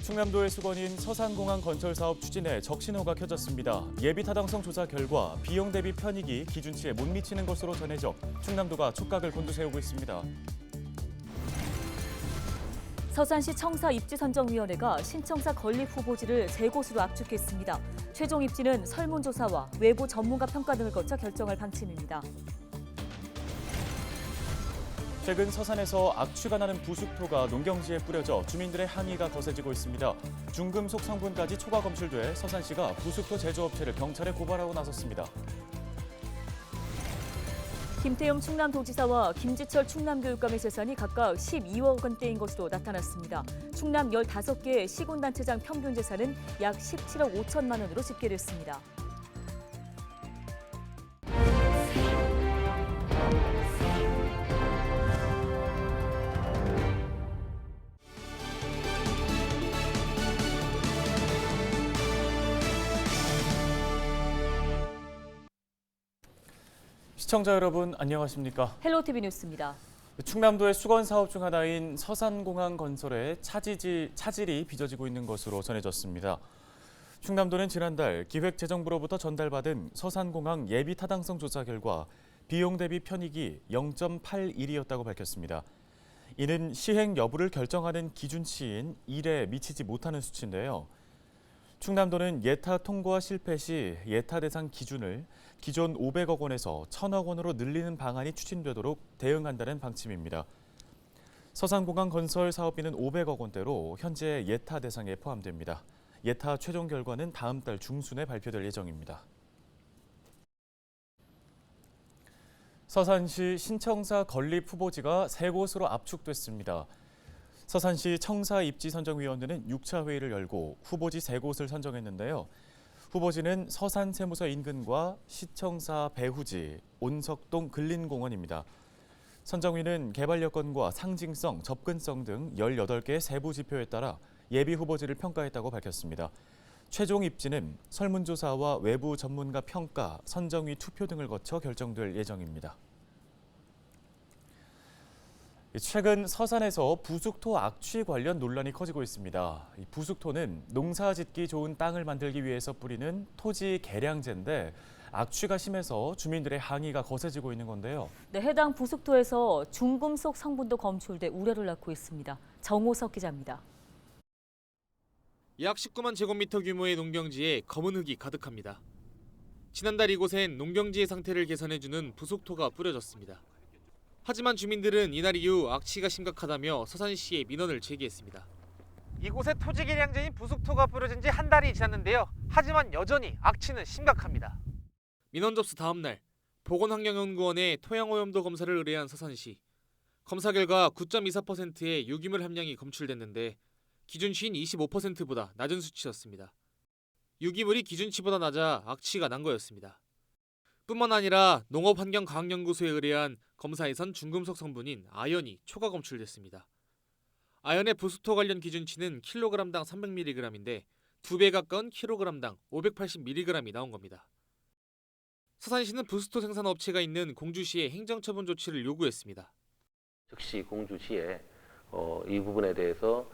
충남도의 수건인 서산공항 건설 사업 추진에 적신호가 켜졌습니다. 예비 타당성 조사 결과 비용 대비 편익이 기준치에 못 미치는 것으로 전해져 충남도가 촉각을 곤두세우고 있습니다. 서산시 청사입지선정위원회가 신청사 건립 후보지를 3곳으로 압축했습니다. 최종 입지는 설문조사와 외부 전문가 평가 등을 거쳐 결정할 방침입니다. 최근 서산에서 악취가 나는 부숙토가 농경지에 뿌려져 주민들의 항의가 거세지고 있습니다. 중금속 성분까지 초과 검출돼 서산시가 부숙토 제조업체를 경찰에 고발하고 나섰습니다. 김태용 충남도지사와 김지철 충남교육감의 재산이 각각 12억 원대인 것으로 나타났습니다. 충남 15개 시군단체장 평균 재산은 약 17억 5천만 원으로 집계됐습니다. 시청자 여러분 안녕하십니까? 헬로티비 뉴스입니다. 충남도의 수건 사업 중 하나인 서산공항 건설에 차질이 빚어지고 있는 것으로 전해졌습니다. 충남도는 지난달 기획재정부로부터 전달받은 서산공항 예비 타당성 조사 결과 비용 대비 편익이 0.81이었다고 밝혔습니다. 이는 시행 여부를 결정하는 기준치인 1에 미치지 못하는 수치인데요. 충남도는 예타 통과 실패 시 예타 대상 기준을 기존 500억 원에서 1,000억 원으로 늘리는 방안이 추진되도록 대응한다는 방침입니다. 서산공항 건설 사업비는 500억 원대로 현재 예타 대상에 포함됩니다. 예타 최종 결과는 다음 달 중순에 발표될 예정입니다. 서산시 신청사 건립 후보지가 3곳으로 압축됐습니다. 서산시 청사입지선정위원회는 6차 회의를 열고 후보지 3곳을 선정했는데요. 후보지는 서산세무서 인근과 시청사 배후지, 온석동 근린공원입니다. 선정위는 개발 여건과 상징성, 접근성 등 18개의 세부 지표에 따라 예비 후보지를 평가했다고 밝혔습니다. 최종 입지는 설문조사와 외부 전문가 평가, 선정위 투표 등을 거쳐 결정될 예정입니다. 최근 서산에서 부숙토 악취 관련 논란이 커지고 있습니다. 이 부숙토는 농사 짓기 좋은 땅을 만들기 위해서 뿌리는 토지 개량제인데 악취가 심해서 주민들의 항의가 거세지고 있는 건데요. 네, 해당 부숙토에서 중금속 성분도 검출돼 우려를 낳고 있습니다. 정호석 기자입니다. 약 19만 제곱미터 규모의 농경지에 검은 흙이 가득합니다. 지난달 이곳엔 농경지의 상태를 개선해주는 부숙토가 뿌려졌습니다. 하지만 주민들은 이날 이후 악취가 심각하다며 서산시에 민원을 제기했습니다. 이곳에 토지 개량제인 부숙토가 뿌려진 지 한 달이 지났는데요. 하지만 여전히 악취는 심각합니다. 민원 접수 다음 날 보건환경연구원에 토양오염도 검사를 의뢰한 서산시. 검사 결과 9.24%의 유기물 함량이 검출됐는데 기준치인 25%보다 낮은 수치였습니다. 유기물이 기준치보다 낮아 악취가 난 거였습니다. 뿐만 아니라 농업환경과학연구소에 의뢰한 검사에선 중금속 성분인 아연이 초과 검출됐습니다. 아연의 부숙토 관련 기준치는 킬로그램당 300mg인데 2배 가까운 킬로그램당 580mg이 나온 겁니다. 서산시는 부숙토 생산 업체가 있는 공주시에 행정처분 조치를 요구했습니다. 즉시 공주시에 이 부분에 대해서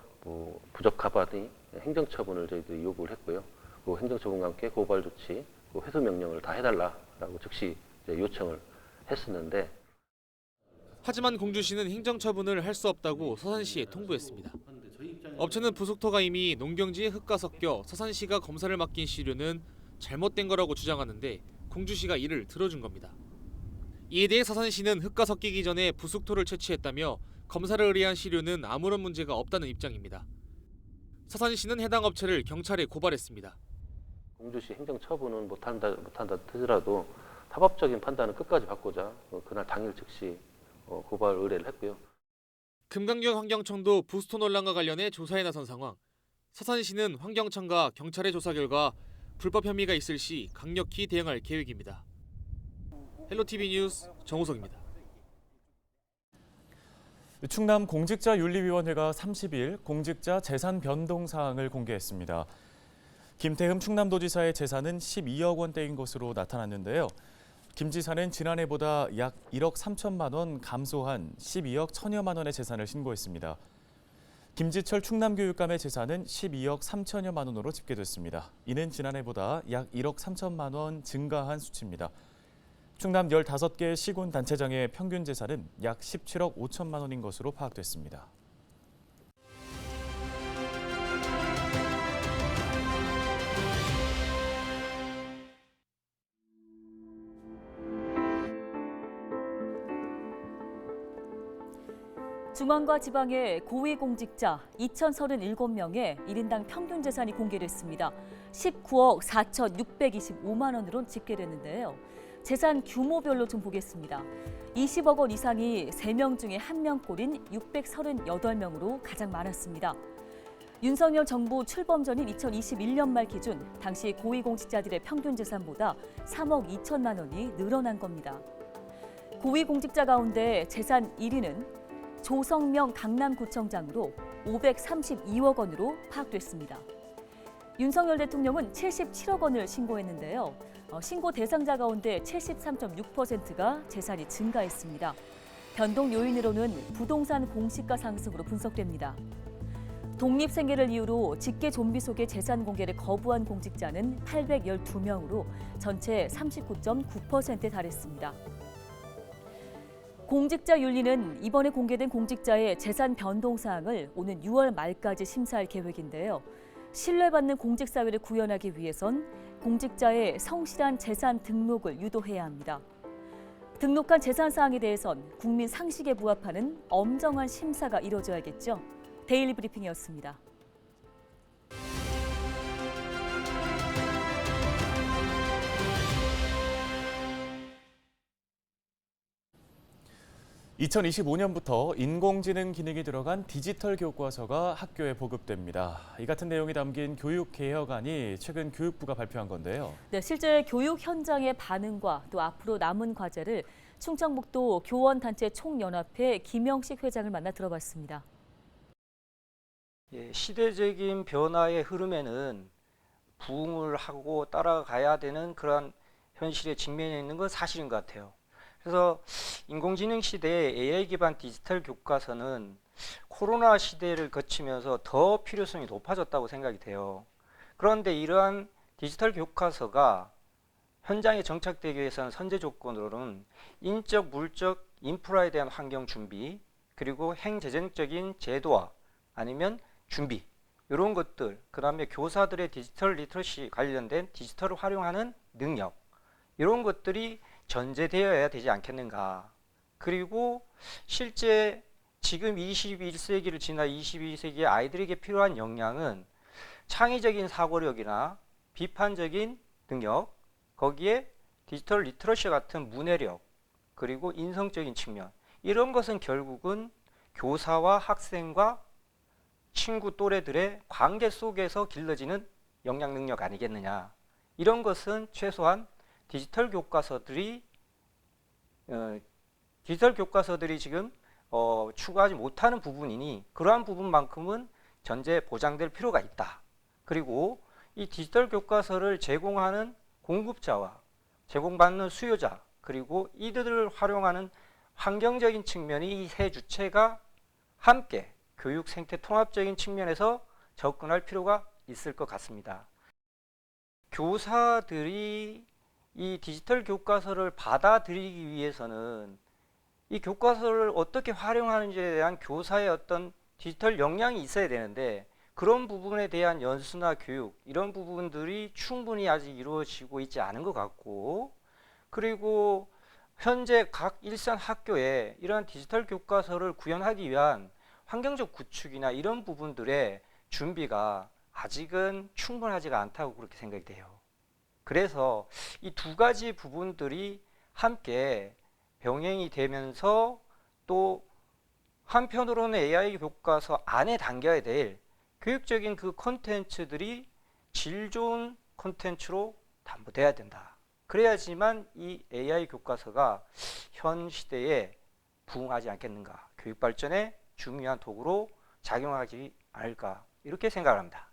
부적합하니 행정처분을 저희들이 요구를 했고요. 그 행정처분과 함께 고발 조치, 회수 명령을 다 해달라라고 즉시 요청을 했었는데 하지만 공주시는 행정처분을 할 수 없다고 서산시에 통보했습니다. 업체는 부숙토가 이미 농경지에 흙과 섞여 서산시가 검사를 맡긴 시료는 잘못된 거라고 주장하는데 공주시가 이를 들어준 겁니다. 이에 대해 서산시는 흙과 섞이기 전에 부숙토를 채취했다며 검사를 의뢰한 시료는 아무런 문제가 없다는 입장입니다. 서산시는 해당 업체를 경찰에 고발했습니다. 공주시 행정처분은 못한다 하더라도 타법적인 판단은 끝까지 받고자 그날 당일 즉시 고발 의뢰를 했고요. 금강경 환경청도 부숙토 논란과 관련해 조사에 나선 상황. 서산시는 환경청과 경찰의 조사 결과 불법 혐의가 있을 시 강력히 대응할 계획입니다. 헬로티비 뉴스 정우석입니다. 충남 공직자윤리위원회가 30일 공직자 재산 변동 사항을 공개했습니다. 김태흠 충남도지사의 재산은 12억 원대인 것으로 나타났는데요. 김 지사는 지난해보다 약 1억 3천만 원 감소한 12억 1천여만 원의 재산을 신고했습니다. 김지철 충남교육감의 재산은 12억 3천여만 원으로 집계됐습니다. 이는 지난해보다 약 1억 3천만 원 증가한 수치입니다. 충남 15개 시군단체장의 평균 재산은 약 17억 5천만 원인 것으로 파악됐습니다. 중앙과 지방의 고위공직자 2,037명의 1인당 평균 재산이 공개됐습니다. 19억 4,625만 원으로 집계됐는데요. 재산 규모별로 좀 보겠습니다. 20억 원 이상이 3명 중에 1명꼴인 638명으로 가장 많았습니다. 윤석열 정부 출범 전인 2021년 말 기준 당시 고위공직자들의 평균 재산보다 3억 2천만 원이 늘어난 겁니다. 고위공직자 가운데 재산 1위는 조성명 강남구청장으로 532억 원으로 파악됐습니다. 윤석열 대통령은 77억 원을 신고했는데요. 신고 대상자 가운데 73.6%가 재산이 증가했습니다. 변동 요인으로는 부동산 공시가 상승으로 분석됩니다. 독립생계를 이유로 직계 좀비 속의 재산 공개를 거부한 공직자는 812명으로 전체 39.9%에 달했습니다. 공직자 윤리는 이번에 공개된 공직자의 재산 변동 사항을 오는 6월 말까지 심사할 계획인데요. 신뢰받는 공직사회를 구현하기 위해선 공직자의 성실한 재산 등록을 유도해야 합니다. 등록한 재산 사항에 대해선 국민 상식에 부합하는 엄정한 심사가 이뤄져야겠죠. 데일리 브리핑이었습니다. 2025년부터 인공지능 기능이 들어간 디지털 교과서가 학교에 보급됩니다. 이 같은 내용이 담긴 교육개혁안이 최근 교육부가 발표한 건데요. 네, 실제 교육 현장의 반응과 또 앞으로 남은 과제를 충청북도 교원단체 총연합회 김영식 회장을 만나 들어봤습니다. 예, 시대적인 변화의 흐름에는 부응을 하고 따라가야 되는 그런 현실에 직면해 있는 건 사실인 것 같아요. 그래서 인공지능 시대의 AI 기반 디지털 교과서는 코로나 시대를 거치면서 더 필요성이 높아졌다고 생각이 돼요. 그런데 이러한 디지털 교과서가 현장에 정착되기 위해서는 선제 조건으로는 인적, 물적, 인프라에 대한 환경 준비, 그리고 행재정적인 제도화 아니면 준비, 이런 것들, 그 다음에 교사들의 디지털 리터러시 관련된 디지털을 활용하는 능력, 이런 것들이 전제되어야 되지 않겠는가. 그리고 실제 지금 21세기를 지나 22세기의 아이들에게 필요한 역량은 창의적인 사고력이나 비판적인 능력, 거기에 디지털 리터러시 같은 문해력, 그리고 인성적인 측면, 이런 것은 결국은 교사와 학생과 친구 또래들의 관계 속에서 길러지는 역량 능력 아니겠느냐. 이런 것은 최소한 디지털 교과서들이 지금 추구하지 못하는 부분이니 그러한 부분만큼은 전제 보장될 필요가 있다. 그리고 이 디지털 교과서를 제공하는 공급자와 제공받는 수요자, 그리고 이들을 활용하는 환경적인 측면이 이 세 주체가 함께 교육 생태 통합적인 측면에서 접근할 필요가 있을 것 같습니다. 교사들이 이 디지털 교과서를 받아들이기 위해서는 이 교과서를 어떻게 활용하는지에 대한 교사의 어떤 디지털 역량이 있어야 되는데 그런 부분에 대한 연수나 교육, 이런 부분들이 충분히 아직 이루어지고 있지 않은 것 같고, 그리고 현재 각 일선 학교에 이러한 디지털 교과서를 구현하기 위한 환경적 구축이나 이런 부분들의 준비가 아직은 충분하지가 않다고 그렇게 생각이 돼요. 그래서 이 두 가지 부분들이 함께 병행이 되면서 또 한편으로는 AI 교과서 안에 담겨야 될 교육적인 그 콘텐츠들이 질 좋은 콘텐츠로 담보돼야 된다. 그래야지만 이 AI 교과서가 현 시대에 부응하지 않겠는가, 교육 발전에 중요한 도구로 작용하지 않을까, 이렇게 생각을 합니다.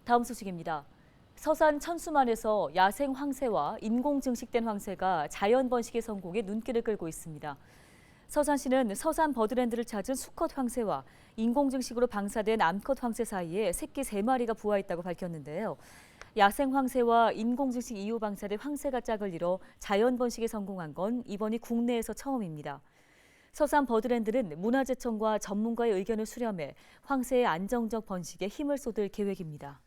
다음 소식입니다. 서산 천수만에서 야생 황새와 인공 증식된 황새가 자연 번식의 성공에 눈길을 끌고 있습니다. 서산시는 서산 버드랜드를 찾은 수컷 황새와 인공 증식으로 방사된 암컷 황새 사이에 새끼 3마리가 부화했다고 밝혔는데요. 야생 황새와 인공 증식 이후 방사된 황새가 짝을 이뤄 자연 번식에 성공한 건 이번이 국내에서 처음입니다. 서산 버드랜드는 문화재청과 전문가의 의견을 수렴해 황새의 안정적 번식에 힘을 쏟을 계획입니다.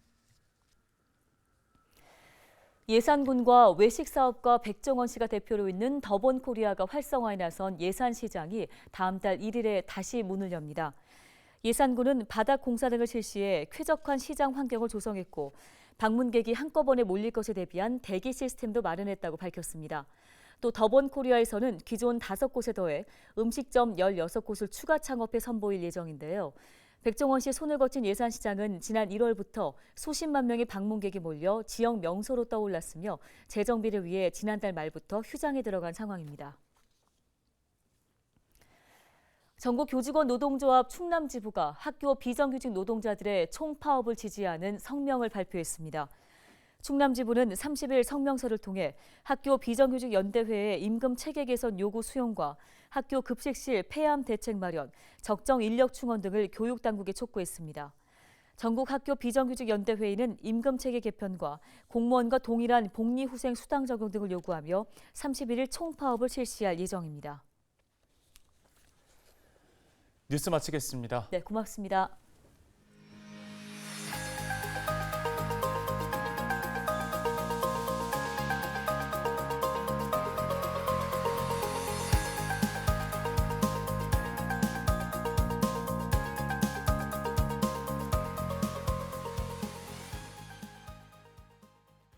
예산군과 외식사업가 백종원 씨가 대표로 있는 더본코리아가 활성화에 나선 예산시장이 다음 달 1일에 다시 문을 엽니다. 예산군은 바닥 공사 등을 실시해 쾌적한 시장 환경을 조성했고 방문객이 한꺼번에 몰릴 것에 대비한 대기 시스템도 마련했다고 밝혔습니다. 또 더본코리아에서는 기존 5곳에 더해 음식점 16곳을 추가 창업해 선보일 예정인데요. 백종원 씨 손을 거친 예산시장은 지난 1월부터 수십만 명의 방문객이 몰려 지역 명소로 떠올랐으며 재정비를 위해 지난달 말부터 휴장에 들어간 상황입니다. 전국교직원 노동조합 충남지부가 학교 비정규직 노동자들의 총파업을 지지하는 성명을 발표했습니다. 충남지부는 30일 성명서를 통해 학교 비정규직 연대회의 임금 체계 개선 요구 수용과 학교 급식실 폐암 대책 마련, 적정 인력 충원 등을 교육당국에 촉구했습니다. 전국 학교 비정규직 연대회의는 임금 체계 개편과 공무원과 동일한 복리후생 수당 적용 등을 요구하며 31일 총파업을 실시할 예정입니다. 뉴스 마치겠습니다. 네, 고맙습니다.